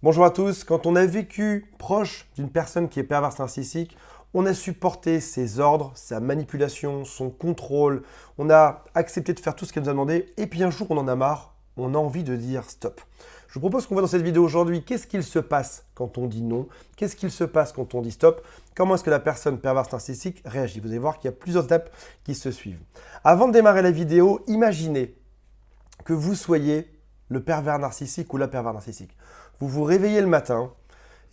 Bonjour à tous. Quand on a vécu proche d'une personne qui est perverse narcissique, on a supporté ses ordres, sa manipulation, son contrôle, on a accepté de faire tout ce qu'elle nous a demandé, et puis un jour on en a marre, on a envie de dire stop. Je vous propose qu'on voit dans cette vidéo aujourd'hui qu'est-ce qu'il se passe quand on dit non, qu'est-ce qu'il se passe quand on dit stop, comment est-ce que la personne perverse narcissique réagit. Vous allez voir qu'il y a plusieurs étapes qui se suivent. Avant de démarrer la vidéo, imaginez que vous soyez le pervers narcissique ou la pervers narcissique. Vous vous réveillez le matin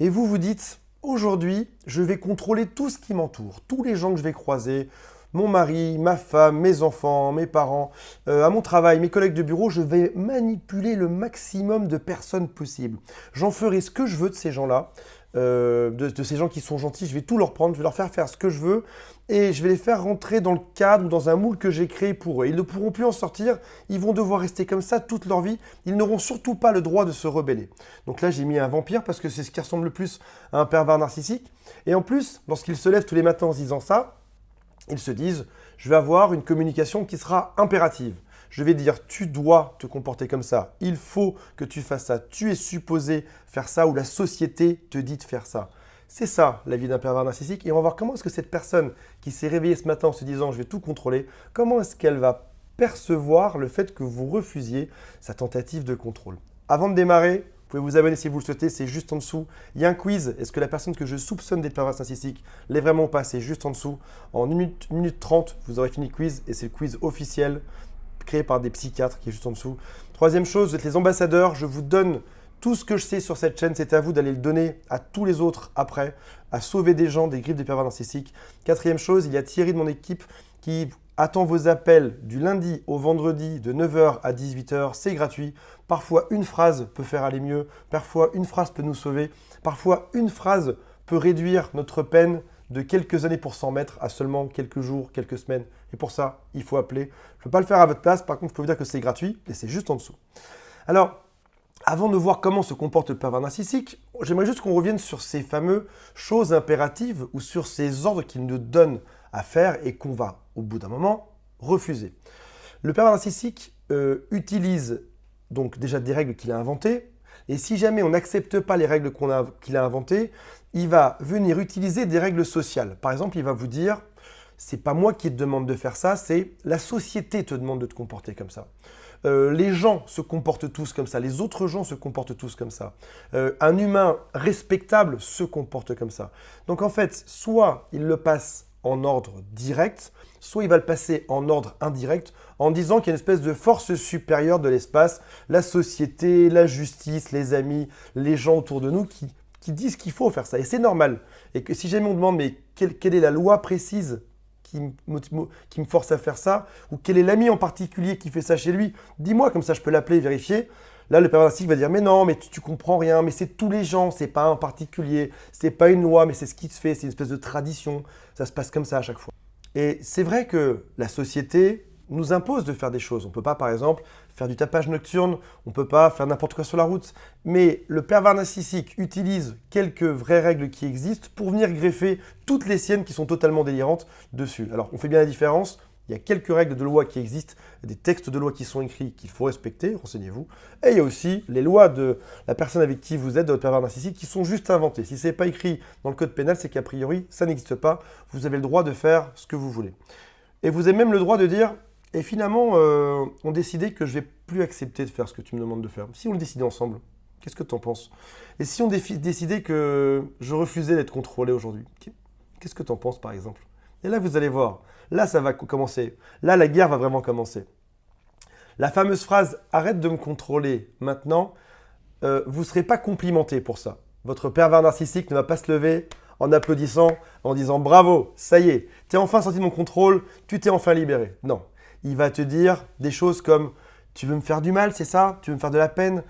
et vous vous dites « Aujourd'hui, je vais contrôler tout ce qui m'entoure, tous les gens que je vais croiser, mon mari, ma femme, mes enfants, mes parents, à mon travail, mes collègues de bureau, je vais manipuler le maximum de personnes possibles. J'en ferai ce que je veux de ces gens-là, de ces gens qui sont gentils, je vais tout leur prendre, je vais leur faire ce que je veux et je vais les faire rentrer dans le cadre ou dans un moule que j'ai créé pour eux. Ils ne pourront plus en sortir, ils vont devoir rester comme ça toute leur vie, ils n'auront surtout pas le droit de se rebeller. » Donc là, j'ai mis un vampire parce que c'est ce qui ressemble le plus à un pervers narcissique. Et en plus, lorsqu'ils se lèvent tous les matins en se disant ça, ils se disent « Je vais avoir une communication qui sera impérative. Je vais dire, tu dois te comporter comme ça. Il faut que tu fasses ça. Tu es supposé faire ça ou la société te dit de faire ça. » C'est ça, la vie d'un pervers narcissique. Et on va voir comment est-ce que cette personne qui s'est réveillée ce matin en se disant « je vais tout contrôler », comment est-ce qu'elle va percevoir le fait que vous refusiez sa tentative de contrôle. Avant de démarrer, vous pouvez vous abonner si vous le souhaitez, c'est juste en dessous. Il y a un quiz. Est-ce que la personne que je soupçonne d'être perverse narcissique l'est vraiment ou pas? C'est juste en dessous. En 1 minute 30, vous aurez fini le quiz et c'est le quiz officiel créé par des psychiatres qui est juste en dessous. Troisième chose, vous êtes les ambassadeurs. Je vous donne tout ce que je sais sur cette chaîne. C'est à vous d'aller le donner à tous les autres après, à sauver des gens des griffes des pervers narcissiques. Quatrième chose, il y a Thierry de mon équipe qui attend vos appels du lundi au vendredi de 9 h à 18 h. C'est gratuit. Parfois, une phrase peut faire aller mieux. Parfois, une phrase peut nous sauver. Parfois, une phrase peut réduire notre peine de quelques années pour s'en mettre à seulement quelques jours, quelques semaines. Et pour ça, il faut appeler. Je ne peux pas le faire à votre place. Par contre, je peux vous dire que c'est gratuit et c'est juste en dessous. Alors, avant de voir comment se comporte le pervers narcissique, j'aimerais juste qu'on revienne sur ces fameuses choses impératives ou sur ces ordres qu'il nous donne à faire et qu'on va, au bout d'un moment, refuser. Le pervers narcissique utilise donc déjà des règles qu'il a inventées. Et si jamais on n'accepte pas les règles qu'il a inventées, il va venir utiliser des règles sociales. Par exemple, il va vous dire « c'est pas moi qui te demande de faire ça, c'est la société te demande de te comporter comme ça. Les gens se comportent tous comme ça, les autres gens se comportent tous comme ça. Un humain respectable se comporte comme ça. » Donc en fait, soit il le passe en ordre direct, soit il va le passer en ordre indirect en disant qu'il y a une espèce de force supérieure de l'espace, la société, la justice, les amis, les gens autour de nous qui disent qu'il faut faire ça. Et c'est normal. Et que si jamais on demande mais quelle est la loi précise qui me force à faire ça, ou quel est l'ami en particulier qui fait ça chez lui, dis-moi, comme ça je peux l'appeler et vérifier. Là, le pervers narcissique va dire « mais non, mais tu comprends rien, mais c'est tous les gens, c'est pas un particulier, c'est pas une loi, mais c'est ce qui se fait, c'est une espèce de tradition, ça se passe comme ça à chaque fois. » Et c'est vrai que la société nous impose de faire des choses. On ne peut pas, par exemple, faire du tapage nocturne, on ne peut pas faire n'importe quoi sur la route. Mais le pervers narcissique utilise quelques vraies règles qui existent pour venir greffer toutes les siennes qui sont totalement délirantes dessus. Alors, on fait bien la différence. Il y a quelques règles de loi qui existent, des textes de loi qui sont écrits qu'il faut respecter, renseignez-vous. Et il y a aussi les lois de la personne avec qui vous êtes, de votre pervers narcissique, qui sont juste inventées. Si ce n'est pas écrit dans le code pénal, c'est qu'a priori, ça n'existe pas. Vous avez le droit de faire ce que vous voulez. Et vous avez même le droit de dire, et finalement, on décidait que je ne vais plus accepter de faire ce que tu me demandes de faire. Si on le décidait ensemble, qu'est-ce que tu en penses? Et si on décidait que je refusais d'être contrôlé aujourd'hui, qu'est-ce que tu en penses par exemple? Et là, vous allez voir, là, ça va commencer. Là, la guerre va vraiment commencer. La fameuse phrase « arrête de me contrôler maintenant », vous ne serez pas complimenté pour ça. Votre pervers narcissique ne va pas se lever en applaudissant, en disant « bravo, ça y est, tu es enfin sorti de mon contrôle, tu t'es enfin libéré ». Non, il va te dire des choses comme « tu veux me faire du mal, c'est ça? Tu veux me faire de la peine ?»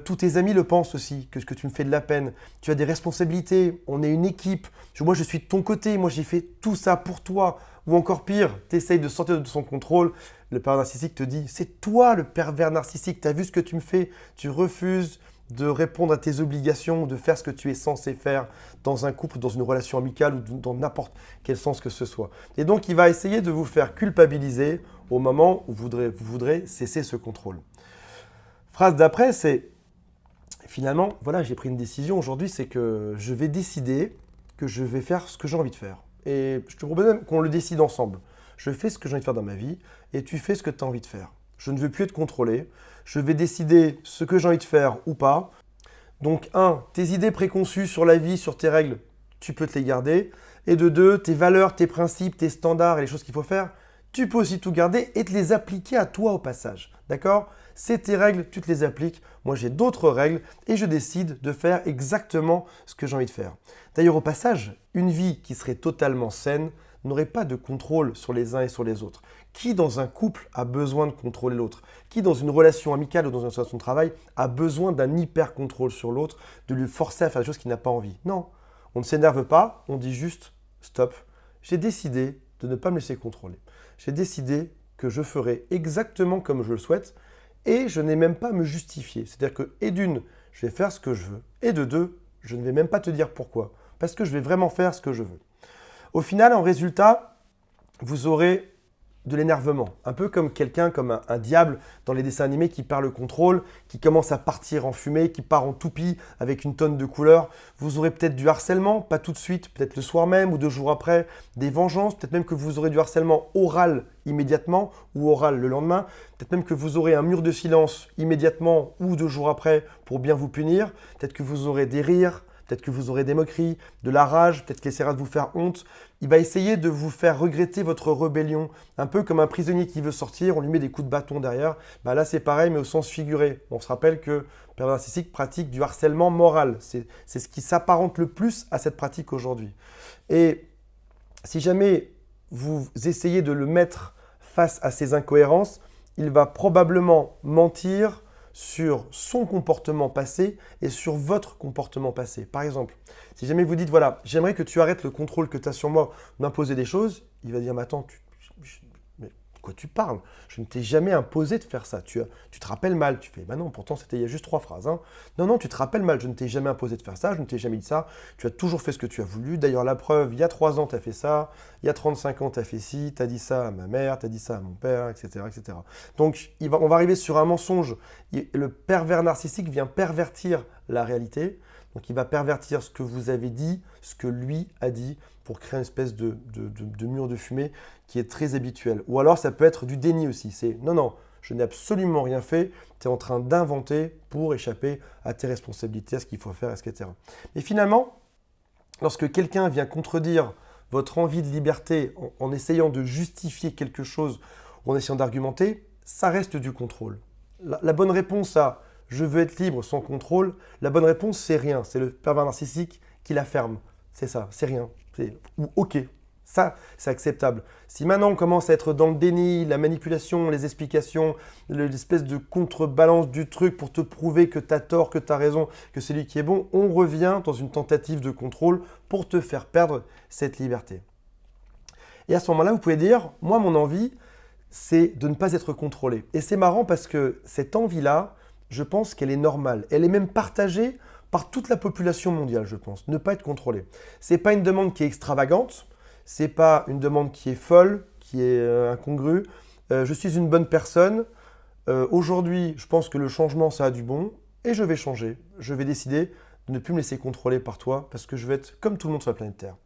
Tous tes amis le pensent aussi, que tu me fais de la peine. Tu as des responsabilités, on est une équipe. Moi, je suis de ton côté, moi, j'ai fait tout ça pour toi. Ou encore pire, tu essayes de sortir de son contrôle. Le pervers narcissique te dit, c'est toi le pervers narcissique, tu as vu ce que tu me fais, tu refuses de répondre à tes obligations, de faire ce que tu es censé faire dans un couple, dans une relation amicale ou dans n'importe quel sens que ce soit. Et donc, il va essayer de vous faire culpabiliser au moment où vous voudrez cesser ce contrôle. Phrase d'après, c'est finalement, voilà, j'ai pris une décision aujourd'hui, c'est que je vais décider que je vais faire ce que j'ai envie de faire. Et je te propose même qu'on le décide ensemble. Je fais ce que j'ai envie de faire dans ma vie et tu fais ce que tu as envie de faire. Je ne veux plus être contrôlé. Je vais décider ce que j'ai envie de faire ou pas. Donc, tes idées préconçues sur la vie, sur tes règles, tu peux te les garder. Et de deux, tes valeurs, tes principes, tes standards et les choses qu'il faut faire, tu peux aussi tout garder et te les appliquer à toi au passage. D'accord? C'est tes règles, tu te les appliques. Moi, j'ai d'autres règles et je décide de faire exactement ce que j'ai envie de faire. D'ailleurs, au passage, une vie qui serait totalement saine n'aurait pas de contrôle sur les uns et sur les autres. Qui dans un couple a besoin de contrôler l'autre? Qui dans une relation amicale ou dans une relation de travail a besoin d'un hyper-contrôle sur l'autre, de lui forcer à faire des choses qu'il n'a pas envie? Non, on ne s'énerve pas, on dit juste stop. J'ai décidé de ne pas me laisser contrôler. J'ai décidé que je ferai exactement comme je le souhaite et je n'ai même pas à me justifier. C'est-à-dire que, et d'une, je vais faire ce que je veux, et de deux, je ne vais même pas te dire pourquoi, parce que je vais vraiment faire ce que je veux. Au final, en résultat, vous aurez de l'énervement. Un peu comme quelqu'un, comme un diable dans les dessins animés qui perd le contrôle, qui commence à partir en fumée, qui part en toupie avec une tonne de couleurs. Vous aurez peut-être du harcèlement, pas tout de suite, peut-être le soir même ou 2 jours après, des vengeances, peut-être même que vous aurez du harcèlement oral immédiatement ou oral le lendemain, peut-être même que vous aurez un mur de silence immédiatement ou 2 jours après pour bien vous punir, peut-être que vous aurez des rires, peut-être que vous aurez des moqueries, de la rage, peut-être qu'il essaiera de vous faire honte. Il va essayer de vous faire regretter votre rébellion. Un peu comme un prisonnier qui veut sortir, on lui met des coups de bâton derrière. Là, c'est pareil, mais au sens figuré. On se rappelle que le pervers narcissique pratique du harcèlement moral. C'est ce qui s'apparente le plus à cette pratique aujourd'hui. Et si jamais vous essayez de le mettre face à ces incohérences, il va probablement mentir sur son comportement passé et sur votre comportement passé. Par exemple, si jamais vous dites, voilà, j'aimerais que tu arrêtes le contrôle que tu as sur moi d'imposer des choses, il va dire, mais attends, mais de quoi tu parles? Je ne t'ai jamais imposé de faire ça. Tu te rappelles mal. Tu fais, bah non, pourtant c'était il y a juste 3 phrases. Hein. Non, tu te rappelles mal. Je ne t'ai jamais imposé de faire ça. Je ne t'ai jamais dit ça. Tu as toujours fait ce que tu as voulu. D'ailleurs, la preuve, il y a 3 ans, tu as fait ça. Il y a 35 ans, tu as fait ci. Tu as dit ça à ma mère. Tu as dit ça à mon père, etc. etc. Donc, on va arriver sur un mensonge. Le pervers narcissique vient pervertir la réalité. Donc, il va pervertir ce que vous avez dit, ce que lui a dit, pour créer une espèce de mur de fumée qui est très habituel. Ou alors, ça peut être du déni aussi. C'est non, je n'ai absolument rien fait. Tu es en train d'inventer pour échapper à tes responsabilités, à ce qu'il faut faire, etc. Mais finalement, lorsque quelqu'un vient contredire votre envie de liberté en essayant de justifier quelque chose ou en essayant d'argumenter, ça reste du contrôle. La bonne réponse à « je veux être libre sans contrôle », la bonne réponse, c'est rien. C'est le pervers narcissique qui la ferme. C'est ça, c'est rien. Ou ok. Ça, c'est acceptable. Si maintenant on commence à être dans le déni, la manipulation, les explications, l'espèce de contrebalance du truc pour te prouver que tu as tort, que tu as raison, que c'est lui qui est bon, on revient dans une tentative de contrôle pour te faire perdre cette liberté. Et à ce moment-là, vous pouvez dire, moi, mon envie, c'est de ne pas être contrôlé. Et c'est marrant parce que cette envie-là, je pense qu'elle est normale. Elle est même partagée par toute la population mondiale, je pense. Ne pas être contrôlé. Ce n'est pas une demande qui est extravagante. C'est pas une demande qui est folle, qui est incongrue. Je suis une bonne personne. Aujourd'hui, je pense que le changement, ça a du bon. Et je vais changer. Je vais décider de ne plus me laisser contrôler par toi parce que je vais être comme tout le monde sur la planète Terre.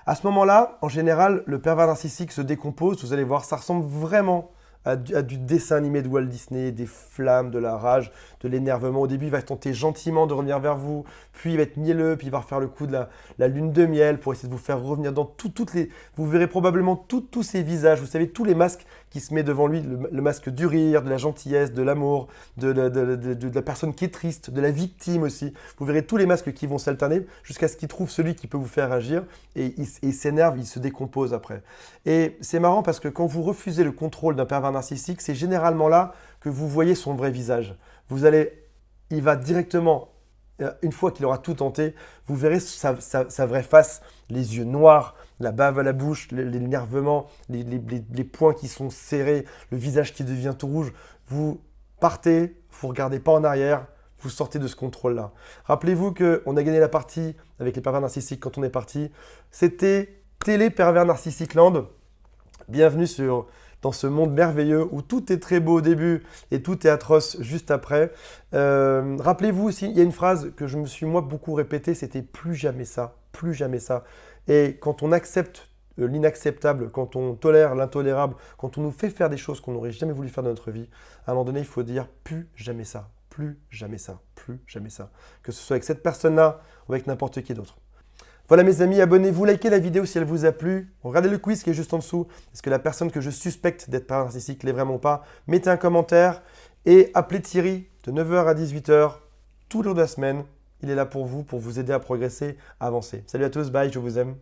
À ce moment-là, en général, le pervers narcissique se décompose. Vous allez voir, ça ressemble vraiment à du dessin animé de Walt Disney, des flammes, de la rage, de l'énervement. Au début, il va tenter gentiment de revenir vers vous, puis il va être mielleux, puis il va refaire le coup de la lune de miel pour essayer de vous faire revenir dans toutes les... Vous verrez probablement tous ces visages, vous savez, tous les masques qui se met devant lui, le masque du rire, de la gentillesse, de l'amour, de la personne qui est triste, de la victime aussi. Vous verrez tous les masques qui vont s'alterner jusqu'à ce qu'il trouve celui qui peut vous faire agir et il s'énerve, il se décompose après. Et c'est marrant parce que quand vous refusez le contrôle d'un pervers narcissique, c'est généralement là que vous voyez son vrai visage. Il va directement, une fois qu'il aura tout tenté, vous verrez sa vraie face, les yeux noirs, la bave à la bouche, l'énervement, les poings qui sont serrés, le visage qui devient tout rouge. Vous partez, vous ne regardez pas en arrière, vous sortez de ce contrôle-là. Rappelez-vous qu'on a gagné la partie avec les pervers narcissiques quand on est parti. C'était Télé Pervers Narcissique Land. Bienvenue dans ce monde merveilleux où tout est très beau au début et tout est atroce juste après. Rappelez-vous aussi, il y a une phrase que je me suis moi beaucoup répétée, c'était plus jamais ça, plus jamais ça. Et quand on accepte l'inacceptable, quand on tolère l'intolérable, quand on nous fait faire des choses qu'on n'aurait jamais voulu faire dans notre vie, à un moment donné, il faut dire plus jamais ça, plus jamais ça, plus jamais ça. Que ce soit avec cette personne-là ou avec n'importe qui d'autre. Voilà mes amis, abonnez-vous, likez la vidéo si elle vous a plu. Regardez le quiz qui est juste en dessous. Est-ce que la personne que je suspecte d'être pervers narcissique l'est vraiment pas? Mettez un commentaire et appelez Thierry de 9h à 18h tous les jours de la semaine. Il est là pour vous aider à progresser, à avancer. Salut à tous, bye, je vous aime.